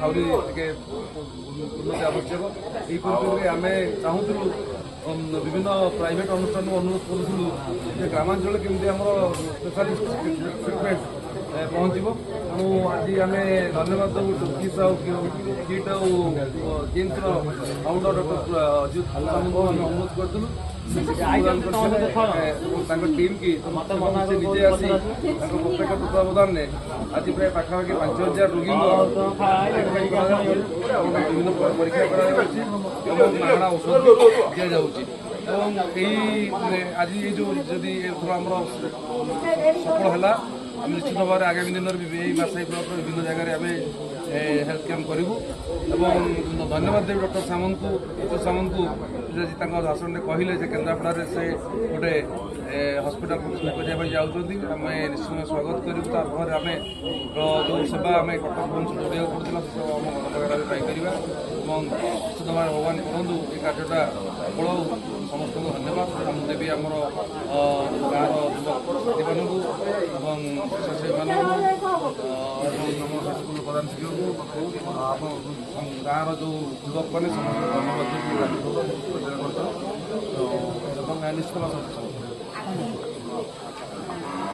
ଆହୁରି ଟିକେ ଉନ୍ନତି ଆବଶ୍ୟକ। ଏହି ପରିପ୍ରେକ୍ଷୀରେ ଆମେ ଚାହୁଁଥିଲୁ ବିଭିନ୍ନ ପ୍ରାଇଭେଟ ଅନୁଷ୍ଠାନକୁ ଅନୁରୋଧ କରୁଥିଲୁ ଯେ ଗ୍ରାମାଞ୍ଚଳରେ କେମିତି ଆମର ସ୍ପେଶାଲିଷ୍ଟ ଟ୍ରିଟମେଣ୍ଟ ପହଞ୍ଚିବ। ତେଣୁ ଆଜି ଆମେ ଧନ୍ୟବାଦ ଦେବୁ କିସ୍ ଆଉ କିଟ୍ ଆଉ କିମ୍ସର ଫାଉଣ୍ଡର ଡକ୍ଟର ଅଜିତ ସାମନ୍ତଙ୍କୁ ଆମେ ଅନୁରୋଧ କରିଥିଲୁ ତାଙ୍କ ଟିମ୍ କି ସେ ନିଜେ ଆସି ତାଙ୍କ ପ୍ରତ୍ୟେକ ତତ୍ତ୍ୱାବଧାନରେ ଆଜି ପ୍ରାୟ ପାଖାପାଖି 5,000 ରୋଗୀଙ୍କ ବିଭିନ୍ନ ପରୀକ୍ଷା କରାଯାଉଛି ଏବଂ ମାଗଣା ଔଷଧ ଦିଆଯାଉଛି। ଏବଂ ଆଜି ଏଇ ଯେଉଁ ଯଦି ଏଥର ଆମର ସଫଳ ହେଲା ଆମେ ନିଶ୍ଚିତ ଭାବରେ ଆଗାମୀ ଦିନରେ ଏହି ବାସାଇ ବ୍ଲକର ବିଭିନ୍ନ ଜାଗାରେ ଆମେ ହେଲ୍ଥ କ୍ୟାମ୍ପ କରିବୁ। ଏବଂ ଧନ୍ୟବାଦ ଦେବି ଡକ୍ଟର ସାମନ୍ତଙ୍କୁ ଯଦି ତାଙ୍କ ଭାଷଣରେ କହିଲେ ଯେ କେନ୍ଦ୍ରାପଡ଼ାରେ ସେ ଗୋଟେ ହସ୍ପିଟାଲ ପ୍ରତିଷ୍ଠା କରିବା ପାଇଁ ଯାଉଛନ୍ତି, ଆମେ ନିଶ୍ଚିତ ସ୍ୱାଗତ କରିବୁ। ତାପରେ ଆମେ ଯେଉଁ ସେବା ଆମେ କଟକ ଭୁବନେଶ୍ୱର ଦୌଡ଼ିବାକୁ ପଡ଼ୁଥିଲା ସେ ସବୁ ଆମ ଘର ପାଖରେ ଆମେ ପାଇପାରିବା। ଏବଂ ନିଶ୍ଚିତ ଭାବରେ ଭଗବାନ କରନ୍ତୁ ଏ କାର୍ଯ୍ୟଟା ସଫଳ ହେଉ। ସମସ୍ତଙ୍କୁ ଧନ୍ୟବାଦ। ମୁଁ ଦେବି ଆମର ଗାଁର ଯୁବକମାନଙ୍କୁ ଏବଂ ସ୍ୱେଚ୍ଛାସେବୀମାନଙ୍କୁ ଏବଂ ଆମ ହାଇସ୍କୁଲ ପ୍ରଧାନ ଶିକ୍ଷକଙ୍କୁ ଗାଁର ଯେଉଁ ଯୁବକମାନେ ସମସ୍ତଙ୍କୁ ଧନ୍ୟବାଦ ଦେବି ଏବଂ ନିଶ୍ଚିତ